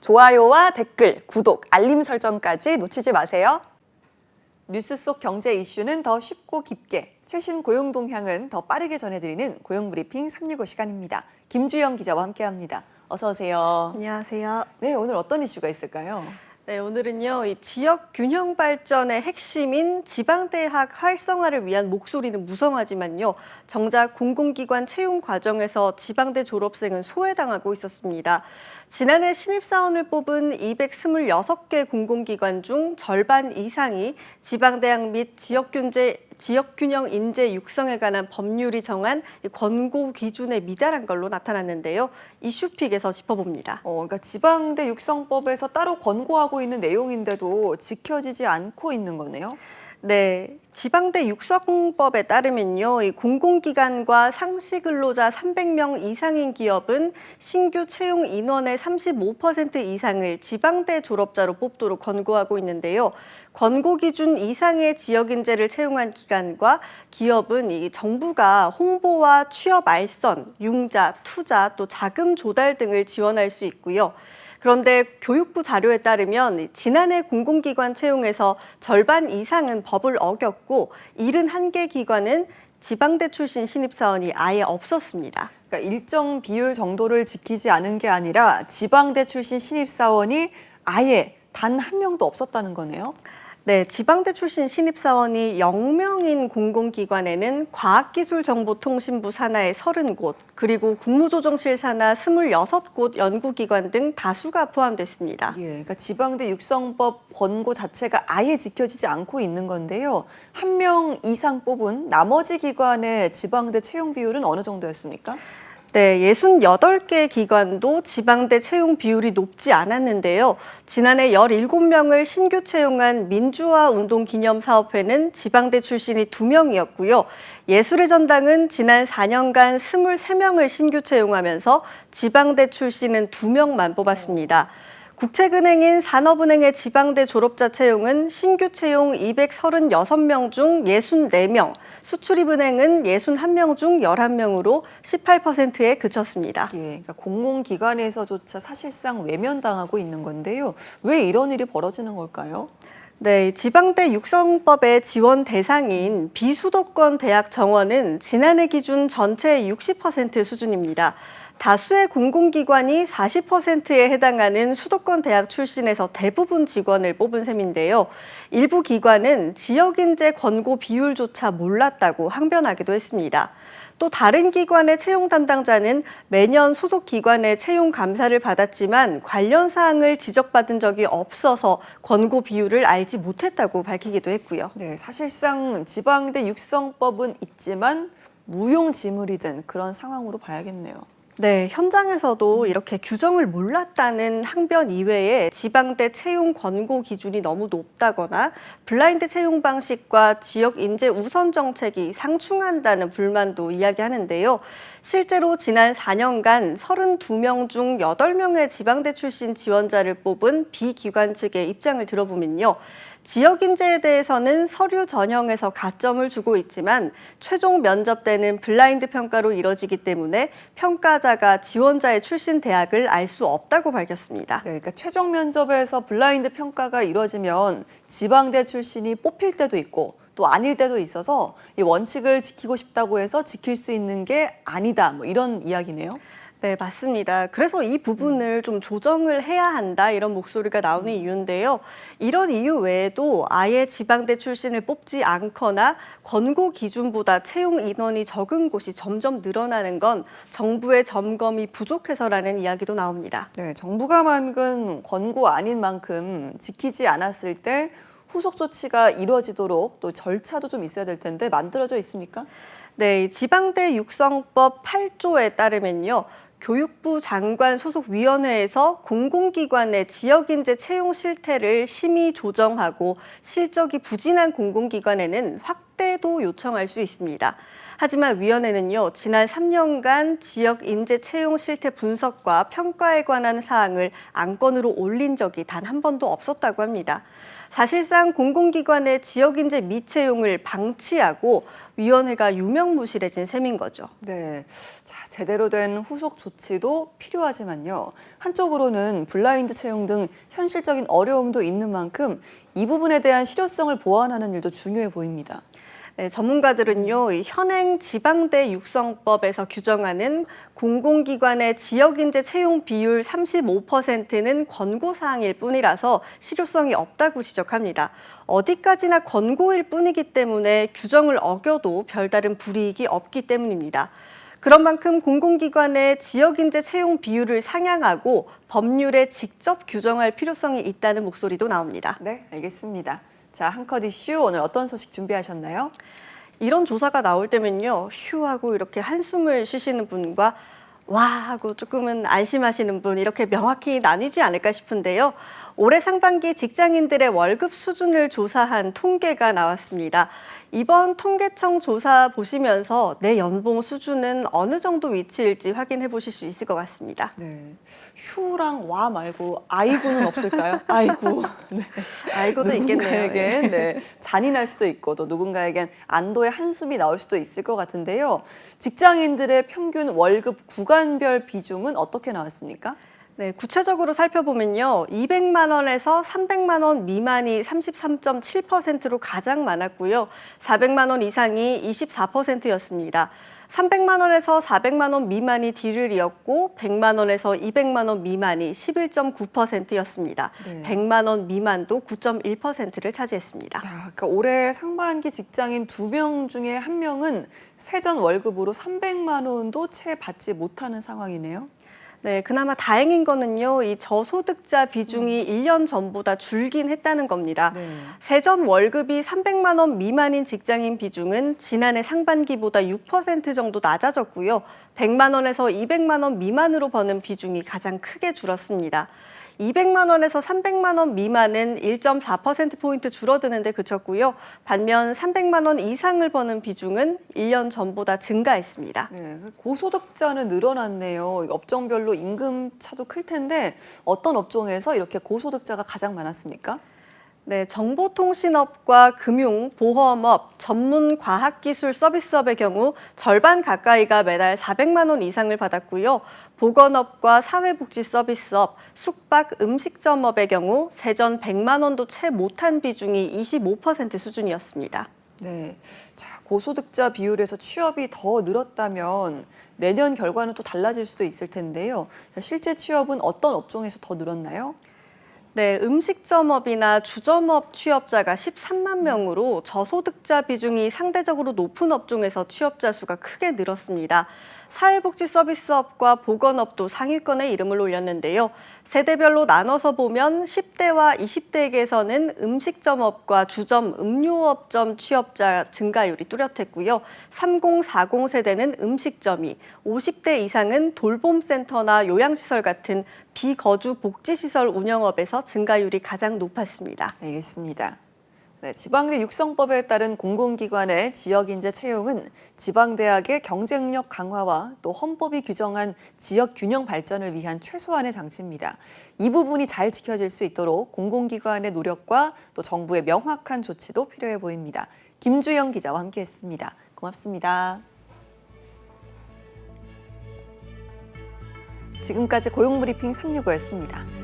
좋아요와 댓글, 구독, 알림 설정까지 놓치지 마세요. 뉴스 속 경제 이슈는 더 쉽고 깊게, 최신 고용 동향은 더 빠르게 전해드리는 고용브리핑 365 시간입니다. 김주영 기자와 함께합니다. 어서 오세요. 안녕하세요. 네, 오늘 어떤 이슈가 있을까요? 네, 오늘은요, 이 지역 균형 발전의 핵심인 지방대학 활성화를 위한 목소리는 무성하지만요, 정작 공공기관 채용 과정에서 지방대 졸업생은 소외당하고 있었습니다. 지난해 신입사원을 뽑은 226개 공공기관 중 절반 이상이 지방대학 및 지역균형 인재 육성에 관한 법률이 정한 권고 기준에 미달한 걸로 나타났는데요. 이슈픽에서 짚어봅니다. 그러니까 지방대 육성법에서 따로 권고하고 있는 내용인데도 지켜지지 않고 있는 거네요. 네, 지방대 육성법에 따르면요, 이 공공기관과 상시근로자 300명 이상인 기업은 신규 채용 인원의 35% 이상을 지방대 졸업자로 뽑도록 권고하고 있는데요. 권고 기준 이상의 지역 인재를 채용한 기관과 기업은 이 정부가 홍보와 취업 알선, 융자, 투자, 또 자금 조달 등을 지원할 수 있고요. 그런데 교육부 자료에 따르면 지난해 공공기관 채용에서 절반 이상은 법을 어겼고 71개 기관은 지방대 출신 신입사원이 아예 없었습니다. 그러니까 일정 비율 정도를 지키지 않은 게 아니라 지방대 출신 신입사원이 아예 단 한 명도 없었다는 거네요. 네, 지방대 출신 신입사원이 0명인 공공기관에는 과학기술정보통신부 산하의 30곳, 그리고 국무조정실 산하 26곳 연구기관 등 다수가 포함됐습니다. 예, 그러니까 지방대 육성법 권고 자체가 아예 지켜지지 않고 있는 건데요. 1명 이상 뽑은 나머지 기관의 지방대 채용 비율은 어느 정도였습니까? 네, 68개 기관도 지방대 채용 비율이 높지 않았는데요. 지난해 17명을 신규 채용한 민주화운동기념사업회는 지방대 출신이 2명이었고요. 예술의 전당은 지난 4년간 23명을 신규 채용하면서 지방대 출신은 2명만 뽑았습니다. 국책은행인 산업은행의 지방대 졸업자 채용은 신규 채용 236명 중 64명, 수출입은행은 61명 중 11명으로 18%에 그쳤습니다. 예, 그러니까 공공기관에서조차 사실상 외면당하고 있는 건데요. 왜 이런 일이 벌어지는 걸까요? 네, 지방대 육성법의 지원 대상인 비수도권 대학 정원은 지난해 기준 전체의 60% 수준입니다. 다수의 공공기관이 40%에 해당하는 수도권 대학 출신에서 대부분 직원을 뽑은 셈인데요. 일부 기관은 지역인재 권고 비율조차 몰랐다고 항변하기도 했습니다. 또 다른 기관의 채용 담당자는 매년 소속 기관의 채용 감사를 받았지만 관련 사항을 지적받은 적이 없어서 권고 비율을 알지 못했다고 밝히기도 했고요. 네, 사실상 지방대 육성법은 있지만 무용지물이 된 그런 상황으로 봐야겠네요. 네, 현장에서도 이렇게 규정을 몰랐다는 항변 이외에 지방대 채용 권고 기준이 너무 높다거나 블라인드 채용 방식과 지역 인재 우선 정책이 상충한다는 불만도 이야기하는데요. 실제로 지난 4년간 32명 중 8명의 지방대 출신 지원자를 뽑은 비기관 측의 입장을 들어보면요. 지역 인재에 대해서는 서류 전형에서 가점을 주고 있지만 최종 면접 때는 블라인드 평가로 이뤄지기 때문에 평가자가 지원자의 출신 대학을 알 수 없다고 밝혔습니다. 네, 그러니까 최종 면접에서 블라인드 평가가 이루어지면 지방대 출신이 뽑힐 때도 있고 또 아닐 때도 있어서 이 원칙을 지키고 싶다고 해서 지킬 수 있는 게 아니다, 뭐 이런 이야기네요. 네, 맞습니다. 그래서 이 부분을 좀 조정을 해야 한다 이런 목소리가 나오는 이유인데요. 이런 이유 외에도 아예 지방대 출신을 뽑지 않거나 권고 기준보다 채용 인원이 적은 곳이 점점 늘어나는 건 정부의 점검이 부족해서라는 이야기도 나옵니다. 네, 정부가 만든 권고 아닌 만큼 지키지 않았을 때 후속 조치가 이루어지도록 또 절차도 좀 있어야 될 텐데 만들어져 있습니까? 네, 지방대 육성법 8조에 따르면요. 교육부 장관 소속 위원회에서 공공기관의 지역인재 채용 실태를 심의 조정하고 실적이 부진한 공공기관에는 확대도 요청할 수 있습니다. 하지만 위원회는요, 지난 3년간 지역 인재 채용 실태 분석과 평가에 관한 사항을 안건으로 올린 적이 단 한 번도 없었다고 합니다. 사실상 공공기관의 지역 인재 미채용을 방치하고 위원회가 유명무실해진 셈인 거죠. 네, 자, 제대로 된 후속 조치도 필요하지만요. 한쪽으로는 블라인드 채용 등 현실적인 어려움도 있는 만큼 이 부분에 대한 실효성을 보완하는 일도 중요해 보입니다. 네, 전문가들은요, 이 현행 지방대 육성법에서 규정하는 공공기관의 지역인재 채용 비율 35%는 권고사항일 뿐이라서 실효성이 없다고 지적합니다. 어디까지나 권고일 뿐이기 때문에 규정을 어겨도 별다른 불이익이 없기 때문입니다. 그런 만큼 공공기관의 지역인재 채용 비율을 상향하고 법률에 직접 규정할 필요성이 있다는 목소리도 나옵니다. 네, 알겠습니다. 자, 한컷 이슈 오늘 어떤 소식 준비하셨나요? 이런 조사가 나올 때면요, 휴 하고 이렇게 한숨을 쉬시는 분과 와 하고 조금은 안심하시는 분 이렇게 명확히 나뉘지 않을까 싶은데요. 올해 상반기 직장인들의 월급 수준을 조사한 통계가 나왔습니다. 이번 통계청 조사 보시면서 내 연봉 수준은 어느 정도 위치일지 확인해 보실 수 있을 것 같습니다. 네, 휴랑 와 말고 아이고는 없을까요? 아이고. 네. 알고도 있겠네요. 누군가에겐 네, 잔인할 수도 있고 또 누군가에겐 안도의 한숨이 나올 수도 있을 것 같은데요. 직장인들의 평균 월급 구간별 비중은 어떻게 나왔습니까? 네, 구체적으로 살펴보면요. 200만 원에서 300만 원 미만이 33.7%로 가장 많았고요. 400만 원 이상이 24%였습니다. 300만 원에서 400만 원 미만이 뒤를 이었고 100만 원에서 200만 원 미만이 11.9%였습니다. 네. 100만 원 미만도 9.1%를 차지했습니다. 야, 그러니까 올해 상반기 직장인 2명 중에 1명은 세전 월급으로 300만 원도 채 받지 못하는 상황이네요. 네, 그나마 다행인 거는요, 이 저소득자 비중이 1년 전보다 줄긴 했다는 겁니다. 네. 세전 월급이 300만 원 미만인 직장인 비중은 지난해 상반기보다 6% 정도 낮아졌고요. 100만 원에서 200만 원 미만으로 버는 비중이 가장 크게 줄었습니다. 200만 원에서 300만 원 미만은 1.4%포인트 줄어드는데 그쳤고요. 반면 300만 원 이상을 버는 비중은 1년 전보다 증가했습니다. 네, 고소득자는 늘어났네요. 업종별로 임금 차도 클 텐데 어떤 업종에서 이렇게 고소득자가 가장 많았습니까? 네, 정보통신업과 금융, 보험업, 전문 과학기술 서비스업의 경우 절반 가까이가 매달 400만 원 이상을 받았고요. 보건업과 사회복지 서비스업, 숙박, 음식점업의 경우 세전 100만 원도 채 못한 비중이 25% 수준이었습니다. 네, 자, 고소득자 비율에서 취업이 더 늘었다면 내년 결과는 또 달라질 수도 있을 텐데요. 자, 실제 취업은 어떤 업종에서 더 늘었나요? 네, 음식점업이나 주점업 취업자가 13만 명으로 저소득자 비중이 상대적으로 높은 업종에서 취업자 수가 크게 늘었습니다. 사회복지 서비스업과 보건업도 상위권에 이름을 올렸는데요. 세대별로 나눠서 보면 10대와 20대에게서는 음식점업과 주점, 음료업점 취업자 증가율이 뚜렷했고요. 3040 세대는 음식점이, 50대 이상은 돌봄센터나 요양시설 같은 비거주 복지시설 운영업에서 증가율이 가장 높았습니다. 알겠습니다. 네, 지방대 육성법에 따른 공공기관의 지역인재 채용은 지방대학의 경쟁력 강화와 또 헌법이 규정한 지역 균형 발전을 위한 최소한의 장치입니다. 이 부분이 잘 지켜질 수 있도록 공공기관의 노력과 또 정부의 명확한 조치도 필요해 보입니다. 김주영 기자와 함께했습니다. 고맙습니다. 지금까지 고용브리핑 365였습니다.